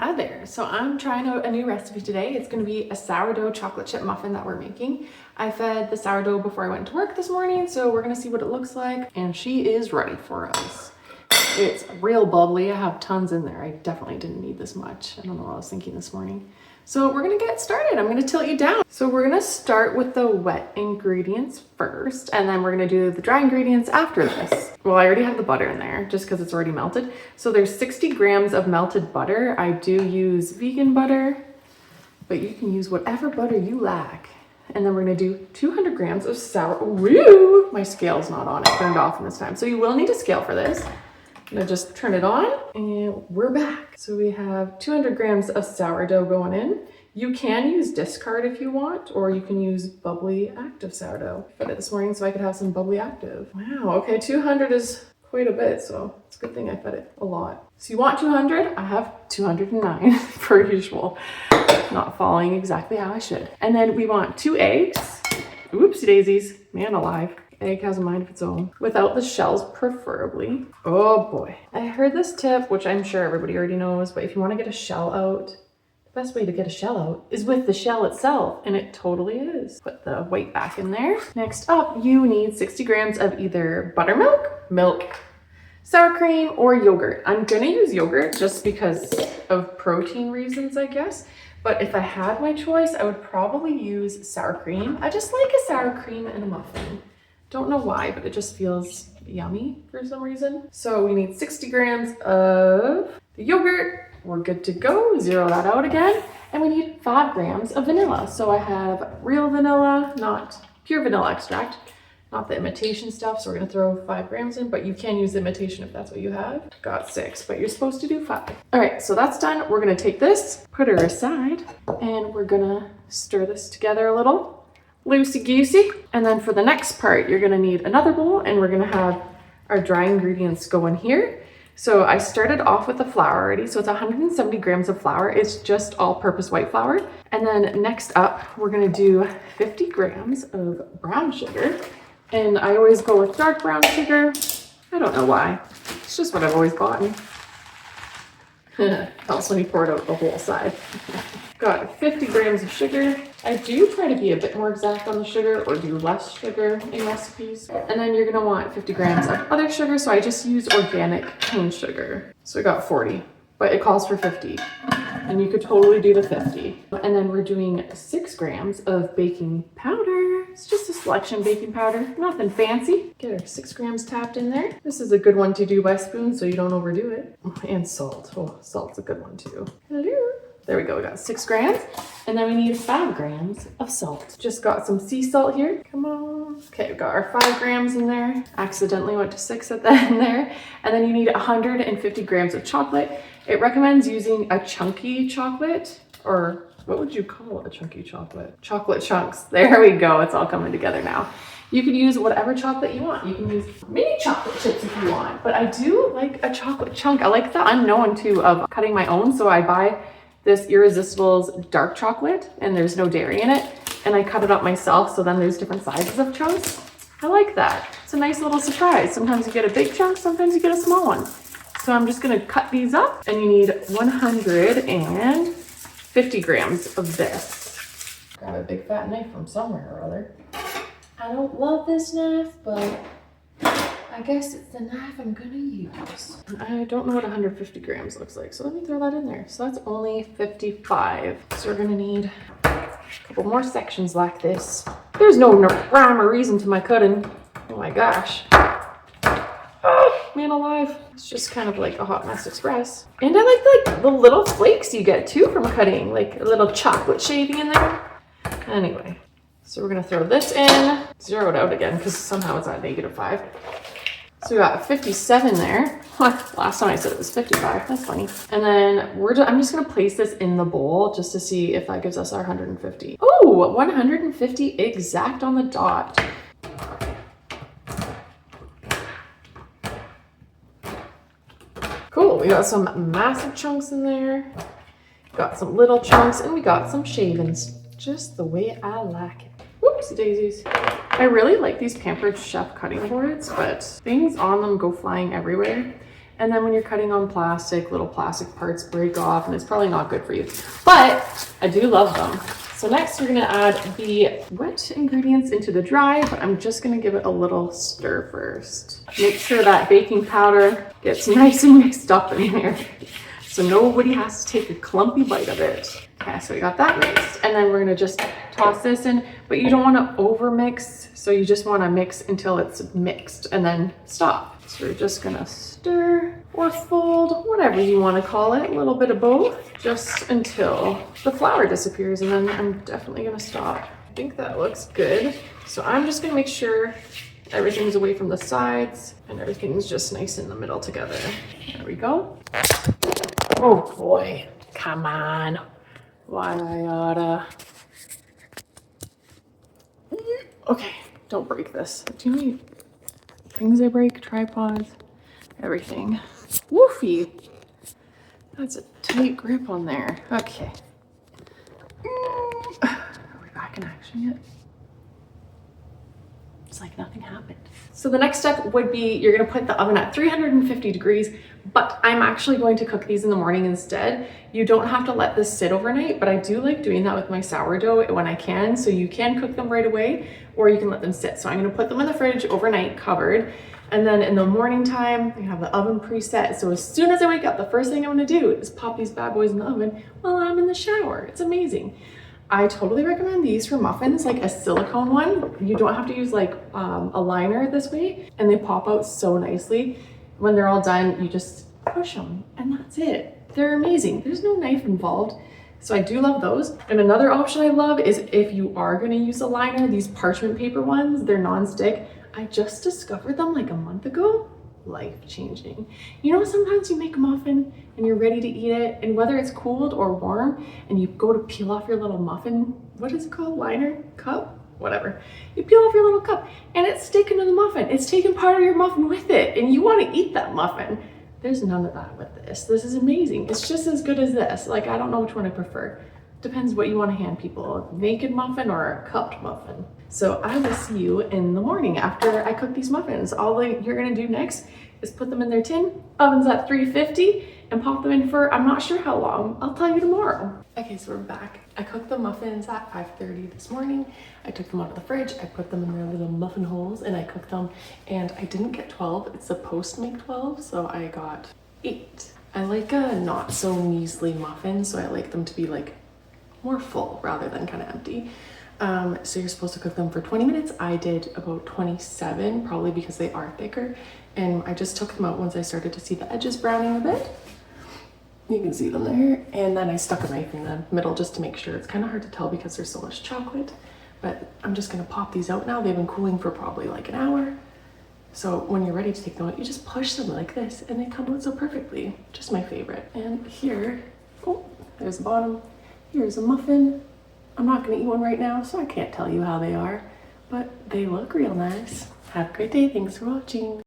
Hi there. So I'm trying out a new recipe today. It's going to be a sourdough chocolate chip muffin that we're making. I fed the sourdough before I went to work this morning, so we're going to see what it looks like. And she is ready for us. It's real bubbly. I have tons in there. I definitely didn't need this much. I don't know what I was thinking this morning. So we're going to get started. I'm going to tilt you down. So we're going to start with the wet ingredients first, and then we're going to do the dry ingredients after this. Well, I already have the butter in there just because it's already melted. So there's 60 grams of melted butter. I do use vegan butter, but you can use whatever butter you like. And then we're going to do 200 grams of woo! My scale's not on. I turned it off this time. So you will need a scale for this. I'm gonna just turn it on and we're back. So we have 200 grams of sourdough going in. You can use discard if you want, or you can use bubbly active sourdough. I fed it this morning so I could have some bubbly active. Wow, okay, 200 is quite a bit, so it's a good thing I fed it a lot. So you want 200? I have 209 per usual. Not following exactly how I should. And then we want 2 eggs. Oopsie daisies, man alive. Egg has a mind of its own, without the shells preferably. Oh boy. I heard this tip, which I'm sure everybody already knows, but if you want to get a shell out, the best way to get a shell out is with the shell itself, and it totally is. Put the white back in there. Next up, you need 60 grams of either buttermilk, sour cream, or yogurt. I'm gonna use yogurt just because of protein reasons, I guess. But if I had my choice, I would probably use sour cream. I just like a sour cream in a muffin. Don't know why, but it just feels yummy for some reason. So we need 60 grams of the yogurt. We're good to go. Zero that out again. And we need 5 grams of vanilla. So I have real vanilla, not pure vanilla extract, not the imitation stuff. So we're gonna throw 5 grams in, but you can use the imitation if that's what you have. Got 6, but you're supposed to do 5. All right, so that's done. We're gonna take this, put her aside, and we're gonna stir this together a little. Loosey-goosey. And then for the next part, you're gonna need another bowl, and we're gonna have our dry ingredients go in here. So I started off with the flour already. So it's 170 grams of flour. It's just all-purpose white flour. And then next up, we're gonna do 50 grams of brown sugar. And I always go with dark brown sugar. I don't know why. It's just what I've always bought. Helps when you pour it out the whole side. Got 50 grams of sugar. I do try to be a bit more exact on the sugar or do less sugar in recipes. And then you're gonna want 50 grams of other sugar. So I just use organic cane sugar. So I got 40, but it calls for 50. And you could totally do the 50. And then we're doing 6 grams of baking powder. It's just a selection baking powder, nothing fancy. Get our 6 grams tapped in there. This is a good one to do by spoon so you don't overdo it. And salt, oh, salt's a good one too. Hello. There we go, we got 6 grams. And then we need 5 grams of salt. Just got some sea salt here, come on. Okay, we got our 5 grams in there. Accidentally went to 6 at the end there. And then you need 150 grams of chocolate. It recommends using a chunky chocolate, or what would you call a chunky chocolate? Chocolate chunks, there we go, it's all coming together now. You can use whatever chocolate you want. You can use mini chocolate chips if you want, but I do like a chocolate chunk. I like the unknown too of cutting my own, so I buy this Irresistible's dark chocolate, and there's no dairy in it, and I cut it up myself, so then there's different sizes of chunks. I like that. It's a nice little surprise. Sometimes you get a big chunk, sometimes you get a small one. So I'm just gonna cut these up, and you need 150 grams of this. Grab a big fat knife from somewhere or other. I don't love this knife, but I guess it's the knife I'm gonna use. I don't know what 150 grams looks like, so let me throw that in there. So that's only 55. So we're gonna need a couple more sections like this. There's no rhyme or reason to my cutting. Oh my gosh. Oh, man alive. It's just kind of like a Hot Mess Express. And I like the little flakes you get too from cutting, like a little chocolate shaving in there. Anyway, so we're gonna throw this in, zero it out again because somehow it's at -5. So we got 57 there. Last time I said it was 55, that's funny. And then I'm just gonna place this in the bowl just to see if that gives us our 150. Oh, 150 exact on the dot. Cool, we got some massive chunks in there. Got some little chunks, and we got some shavings. Just the way I like it. Whoopsie daisies. I really like these Pampered Chef cutting boards, but things on them go flying everywhere. And then when you're cutting on plastic, little plastic parts break off and it's probably not good for you. But I do love them. So next we're gonna add the wet ingredients into the dry, but I'm just gonna give it a little stir first. Make sure that baking powder gets nice and mixed up in there, so nobody has to take a clumpy bite of it. Okay, so we got that mixed, and then we're gonna just toss this in, but you don't wanna over mix, so you just wanna mix until it's mixed and then stop. So we're just gonna stir or fold, whatever you wanna call it, a little bit of both, just until the flour disappears, and then I'm definitely gonna stop. I think that looks good. So I'm just gonna make sure everything's away from the sides and everything's just nice in the middle together. There we go. Oh boy, come on. Why I oughta. Okay, don't break this. Do you need things I break? Tripods, everything. Woofy. That's a tight grip on there. Okay. Are we back in action yet? It's like nothing happened. So the next step would be you're gonna put the oven at 350 degrees, but I'm actually going to cook these in the morning instead. You don't have to let this sit overnight, but I do like doing that with my sourdough when I can. So you can cook them right away, or you can let them sit. So I'm gonna put them in the fridge overnight covered. And then in the morning time, I have the oven preset. So as soon as I wake up, the first thing I'm gonna do is pop these bad boys in the oven while I'm in the shower. It's amazing. I totally recommend these for muffins, like a silicone one. You don't have to use like a liner this way, and they pop out so nicely. When they're all done, you just push them and that's it. They're amazing. There's no knife involved. So I do love those. And another option I love is if you are gonna use a liner, these parchment paper ones, they're non-stick. I just discovered them like a month ago. Life-changing. You know, sometimes you make a muffin and you're ready to eat it, and whether it's cooled or warm, and you go to peel off your little muffin, what is it called? Liner? Cup? Whatever. You peel off your little cup and it's sticking to the muffin. It's taking part of your muffin with it, and you want to eat that muffin. There's none of that with this. This is amazing. It's just as good as this. Like, I don't know which one I prefer. Depends what you want to hand people, a naked muffin or a cupped muffin. So I will see you in the morning after I cook these muffins. All you're gonna do next is put them in their tin, oven's at 350, and pop them in for, I'm not sure how long. I'll tell you tomorrow. Okay, so we're back. I cooked the muffins at 5:30 this morning. I took them out of the fridge, I put them in their little muffin holes, and I cooked them, and I didn't get 12. It's supposed to make 12, so I got 8. I like a not so measly muffin, so I like them to be like more full rather than kind of empty. So you're supposed to cook them for 20 minutes. I did about 27, probably because they are thicker. And I just took them out once I started to see the edges browning a bit. You can see them there. And then I stuck a knife in the middle just to make sure. It's kind of hard to tell because there's so much chocolate, but I'm just gonna pop these out now. They've been cooling for probably like an hour. So when you're ready to take them out, you just push them like this and they come out so perfectly. Just my favorite. And here, oh, there's the bottom. Here's a muffin. I'm not gonna eat one right now, so I can't tell you how they are, but they look real nice. Have a great day. Thanks for watching.